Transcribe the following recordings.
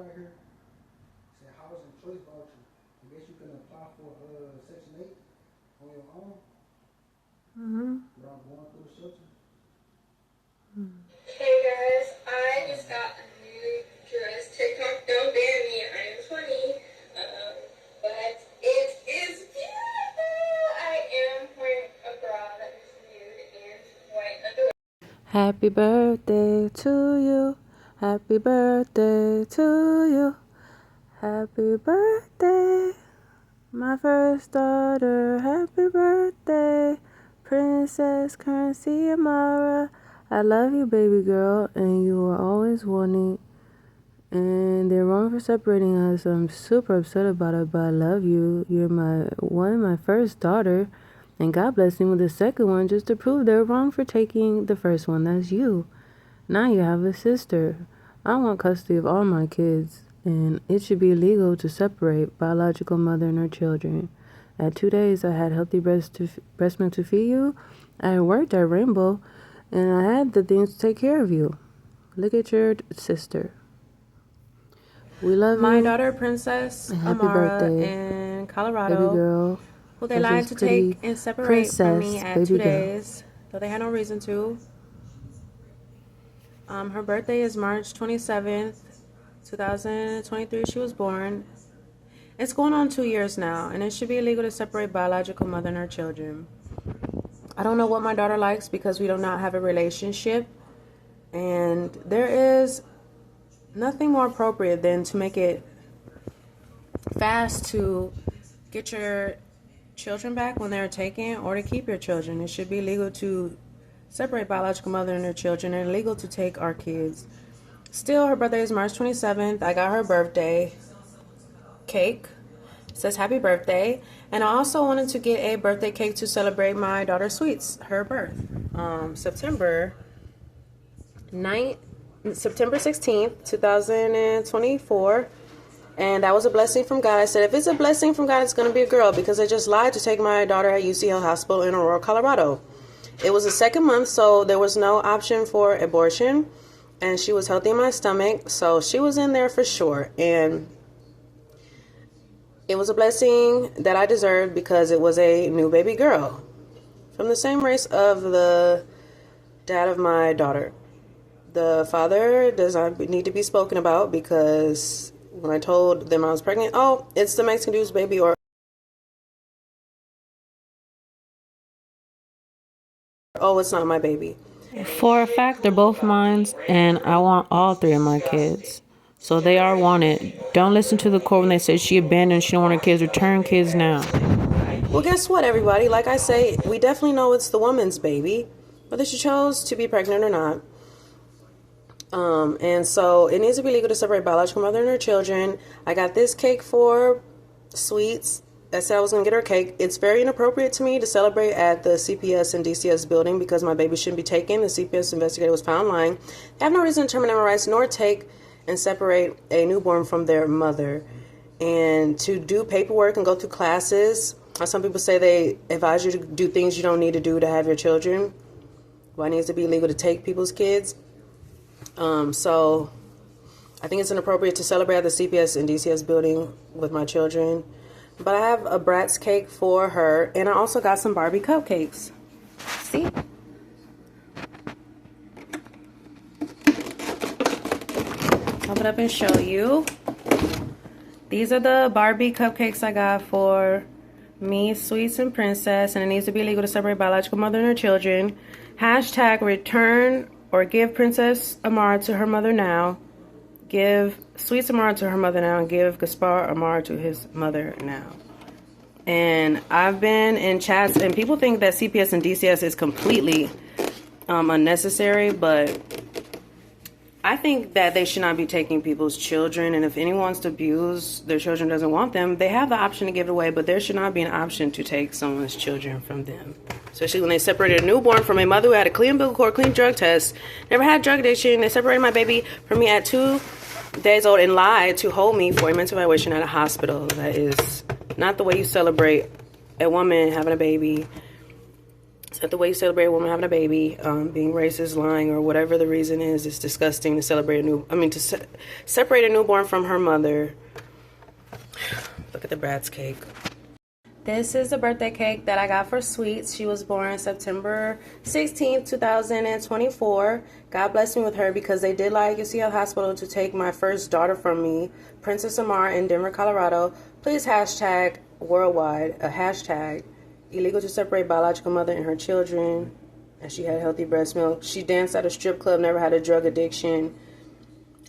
right here. It said housing choice voucher. I guess you can apply for Section 8 on your own. Without going through the shelter. Hey guys, I just got a new dress. TikTok, don't ban me. I am 20. But it is beautiful. I am wearing a bra that is nude and white underwear. Happy birthday to you. Happy birthday to you. Happy birthday, my first daughter. Happy birthday, Princess Currency Amara. I love you, baby girl, and you are always wanting. And they're wrong for separating us. I'm super upset about it, but I love you. You're my first daughter, and God bless me with the second one just to prove they're wrong for taking the first one. That's you. Now you have a sister. I want custody of all my kids, and it should be illegal to separate biological mother and her children. At 2 days, I had healthy breast milk to feed you. I worked at Rainbow, and I had the things to take care of you. Look at your sister. We love my you. daughter, Princess Happy Amara, birthday, in Colorado, baby girl. who they lied to take and separate from me at 2 days, though they had no reason to. Her birthday is March 27th, 2023. She was born. It's going on 2 years now, and it should be illegal to separate biological mother and her children. I don't know what my daughter likes because we do not have a relationship, and there is nothing more appropriate than to make it fast to get your children back when they're taken, or to keep your children. It should be legal to separate biological mother and her children, and illegal to take our kids. Still, her birthday is March 27th. I got her birthday cake. It says happy birthday. And I also wanted to get a birthday cake to celebrate my daughter Sweet's, her birth. September 16th, 2024. And that was a blessing from God. I said, if it's a blessing from God, it's going to be a girl, because I just lied to take my daughter at UCL Hospital in Aurora, Colorado. It was the second month, so there was no option for abortion. And she was healthy in my stomach, so she was in there for sure. And it was a blessing that I deserved because it was a new baby girl from the same race of the dad of my daughter. The father does not need to be spoken about, because when I told them I was pregnant, oh, it's the Mexican dude's baby, or oh, it's not my baby. For a fact, they're both mine, and I want all three of my kids. So they are wanted. Don't listen to the court when they say she abandoned, she don't want her kids. Return kids now. Well, guess what, everybody? Like I say, we definitely know it's the woman's baby, whether she chose to be pregnant or not. And so it needs to be legal to separate biological mother and her children. I got this cake for Sweets. I said I was going to get her a cake. It's very inappropriate to me to celebrate at the CPS and DCS building because my baby shouldn't be taken. The CPS investigator was found lying. They have no reason to terminate my rights nor take and separate a newborn from their mother. And to do paperwork and go through classes, some people say they advise you to do things you don't need to do to have your children. Why it needs to be illegal to take people's kids? So I think it's inappropriate to celebrate at the CPS and DCS building with my children. But I have a Bratz cake for her, and I also got some Barbie cupcakes. See? I'll put up and show you. These are the Barbie cupcakes I got for me, Sweets, and Princess, and it needs to be legal to separate biological mother and her children. Hashtag return or give Princess Amara to her mother now. Give Sweets Amara to her mother now, and give Gaspar Amara to his mother now. And I've been in chats, and people think that CPS and DCS is completely unnecessary, but I think that they should not be taking people's children. And if anyone wants to abuse their children, doesn't want them, they have the option to give it away, but there should not be an option to take someone's children from them. Especially when they separated a newborn from a mother who had a clean umbilical cord, clean drug test, never had drug addiction. They separated my baby from me at 2 days old and lied to hold me for a mental evaluation at a hospital. That is not the way you celebrate a woman having a baby. That the way you celebrate a woman having a baby, being racist, lying, or whatever the reason is, it's disgusting to celebrate separate a newborn from her mother. Look at the Bratz cake. This is the birthday cake that I got for Sweets. She was born September 16th, 2024. God bless me with her because they did lie at UCL Hospital to take my first daughter from me, Princess Amara in Denver, Colorado. Please hashtag worldwide, a hashtag illegal to separate biological mother and her children. And she had healthy breast milk. She danced at a strip club, never had a drug addiction.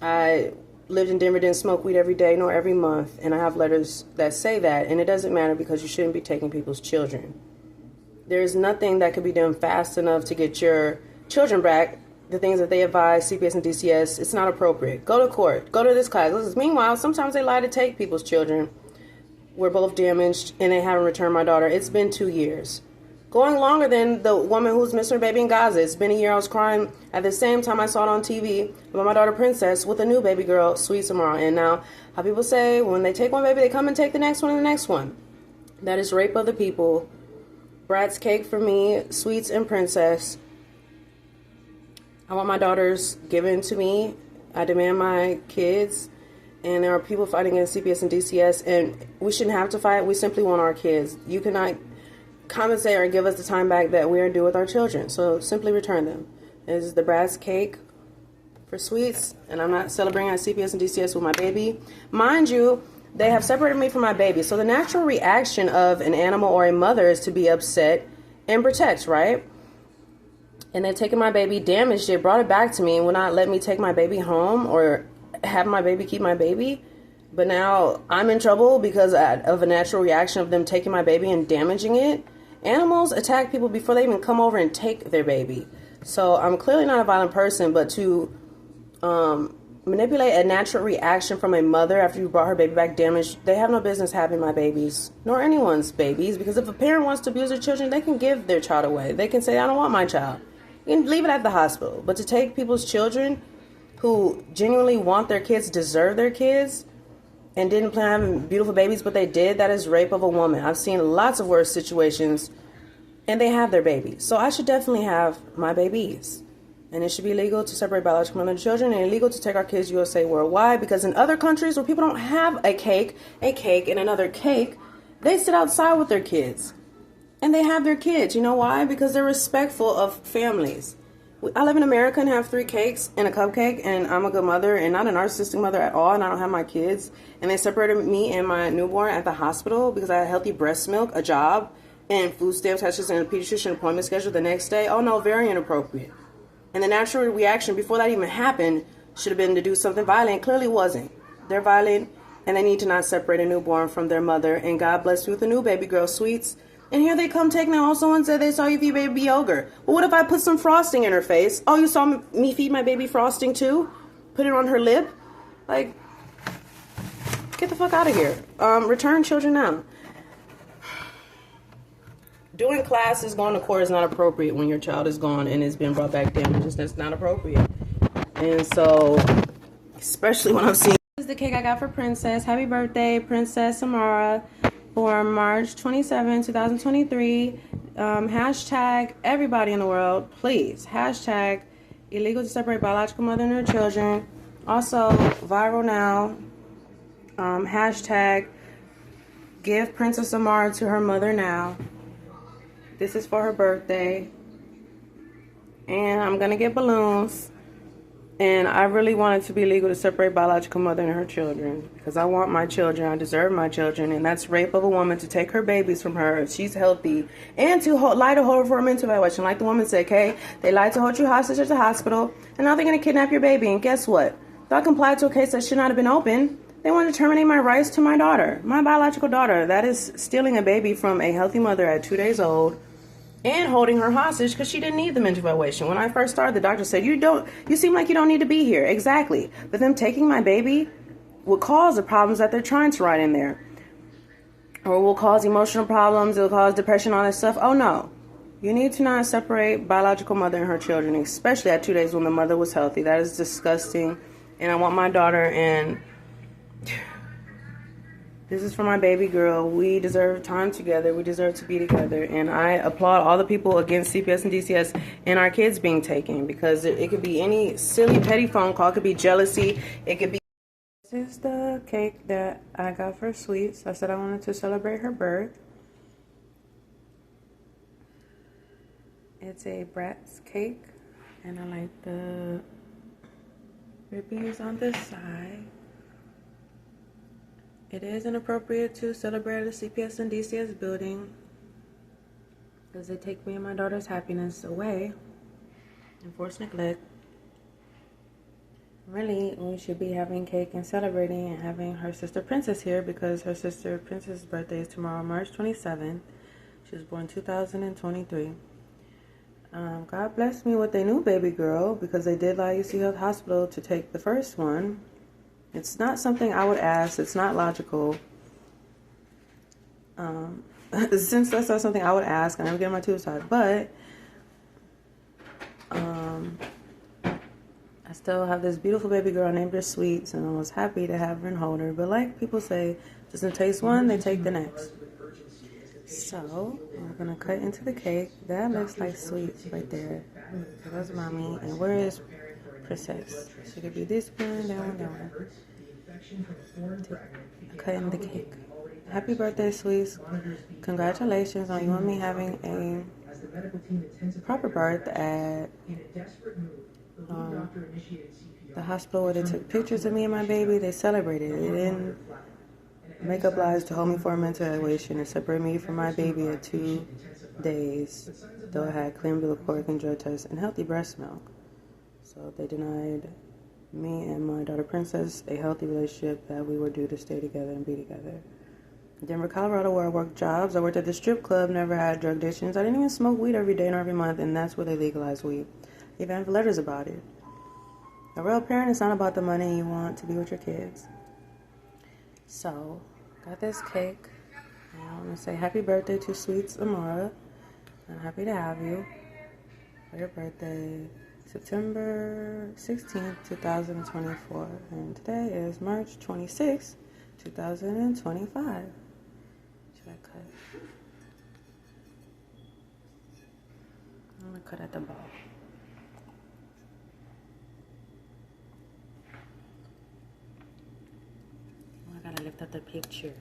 I lived in Denver, didn't smoke weed every day nor every month, and I have letters that say that, and it doesn't matter because you shouldn't be taking people's children. There's nothing that could be done fast enough to get your children back. The things that they advise, CPS and DCS, it's not appropriate. Go to court. Go to this class. Meanwhile, sometimes they lie to take people's children. We're both damaged, and they haven't returned my daughter. It's been 2 years. Going longer than the woman who's missing her baby in Gaza. It's been a year. I was crying at the same time I saw it on TV about my daughter Princess with a new baby girl, Sweet Samara. And now, how people say, when they take one baby, they come and take the next one and the next one. That is rape of the people. Bratz cake for me, Sweets and Princess. I want my daughters given to me. I demand my kids. And there are people fighting against CPS and DCS. And we shouldn't have to fight. We simply want our kids. You cannot compensate or give us the time back that we are due with our children. So simply return them. This is the Bratz cake for Sweets, and I'm not celebrating at CPS and DCS with my baby. Mind you, they have separated me from my baby. So the natural reaction of an animal or a mother is to be upset and protect, right? And they've taken my baby, damaged it, brought it back to me, and will not let me take my baby home or have my baby keep my baby. But now I'm in trouble because of a natural reaction of them taking my baby and damaging it. Animals attack people before they even come over and take their baby. So I'm clearly not a violent person, but to manipulate a natural reaction from a mother after you brought her baby back damaged, they have no business having my babies, nor anyone's babies, because if a parent wants to abuse their children, they can give their child away. They can say, I don't want my child. You can leave it at the hospital. But to take people's children who genuinely want their kids, deserve their kids, and didn't plan on having beautiful babies, but they did, that is rape of a woman. I've seen lots of worse situations, and they have their babies. So I should definitely have my babies. And it should be legal to separate biological mother and children, and illegal to take our kids USA worldwide, because in other countries where people don't have a cake, and another cake, they sit outside with their kids. And they have their kids. You know why? Because they're respectful of families. I live in America and have 3 cakes and a cupcake, and I'm a good mother and not a narcissistic mother at all, and I don't have my kids. And they separated me and my newborn at the hospital because I had healthy breast milk, a job, and food stamps, touches, and a pediatrician appointment scheduled the next day. Oh no, very inappropriate. And the natural reaction before that even happened should have been to do something violent. Clearly wasn't. They're violent, and they need to not separate a newborn from their mother. And God bless you with a new baby girl, Sweets. And here they come taking out. Someone said they saw you feed baby yogurt. Well, what if I put some frosting in her face? Oh, you saw me feed my baby frosting too? Put it on her lip? Like, get the fuck out of here. Return children now. Doing classes, going to court is not appropriate when your child is gone and it's been brought back damaged. That's not appropriate. And so, especially when I'm seeing... This is the cake I got for Princess. Happy birthday, Princess Samara. For March 27, 2023, hashtag everybody in the world, please, hashtag illegal to separate biological mother and her children. Also, viral now, hashtag give Princess Amara to her mother now. This is for her birthday. And I'm going to get balloons. And I really want it to be legal to separate biological mother and her children, because I want my children. I deserve my children, and that's rape of a woman to take her babies from her if she's healthy, and to lie to hold her for a mental evaluation. Like the woman said, okay, they lied to hold you hostage at the hospital, and now they're going to kidnap your baby. And guess what? So I complied to a case that should not have been open. They want to terminate my rights to my daughter, my biological daughter. That is stealing a baby from a healthy mother at 2 days old. And holding her hostage because she didn't need the mental evaluation. When I first started, the doctor said, you seem like you don't need to be here. Exactly. But them taking my baby will cause the problems that they're trying to write in there. Or will cause emotional problems. It will cause depression, all that stuff. Oh, no. You need to not separate biological mother and her children, especially at 2 days when the mother was healthy. That is disgusting. And I want my daughter, and This is for my baby girl. We deserve time together. We deserve to be together. And I applaud all the people against CPS and DCS and our kids being taken, because it could be any silly petty phone call. It could be jealousy. It could be... This is the cake that I got for Sweets. I said I wanted to celebrate her birth. It's a Bratz cake. And I like the ribbons on this side. It is inappropriate to celebrate at a CPS and DCS building because they take me and my daughter's happiness away. Enforced neglect. Really, we should be having cake and celebrating and having her sister Princess here, because her sister Princess's birthday is tomorrow, March 27th. She was born 2023. God blessed me with a new baby girl, because they did lie UC Health Hospital to take the first one. It's not something I would ask. It's not logical. Since that's not something I would ask, I never get my tubes tied. But I still have this beautiful baby girl named her Sweets, and I was happy to have her and hold her. But like people say, doesn't taste one, they take the next. So I'm gonna cut into the cake. That looks like Sweets right there. So that's mommy. And where is Princess? She could be this one, that one, that one. Cutting the cake. Happy birthday, Sweets. Congratulations on you and me having a proper birth at the hospital where they took pictures of me and my baby. They celebrated. They didn't make up lies to hold me for a mental evaluation and separate me from my baby at 2 days, though I had clear umbilical cord and drug tests and healthy breast milk. So they denied me and my daughter Princess a healthy relationship that we were due to stay together and be together. Denver, Colorado, where I worked jobs. I worked at the strip club, never had drug addictions. I didn't even smoke weed every day nor every month, and that's where they legalized weed. They even have letters about it. A real parent is not about the money. You want to be with your kids. So, got this cake. And I want to say happy birthday to Sweets Amara. I'm happy to have you for your birthday. September 16th, 2024. And today is March 26th, 2025. Should I cut? I'm going to cut at the ball. I gotta lift up the picture.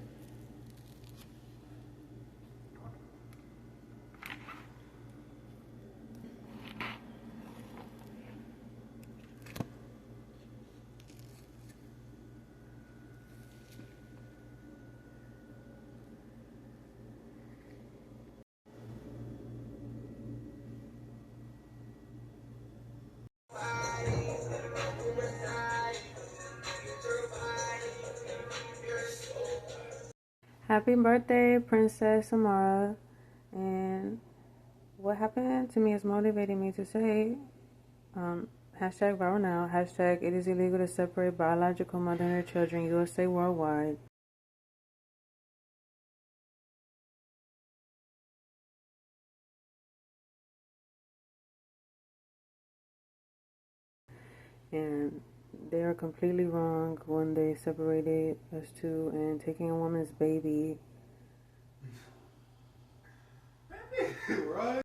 Happy birthday, Princess Amara. And what happened to me is motivating me to say, hashtag viral now, hashtag it is illegal to separate biological mother and her children, USA worldwide. And they are completely wrong when they separated us two and taking a woman's baby. Right?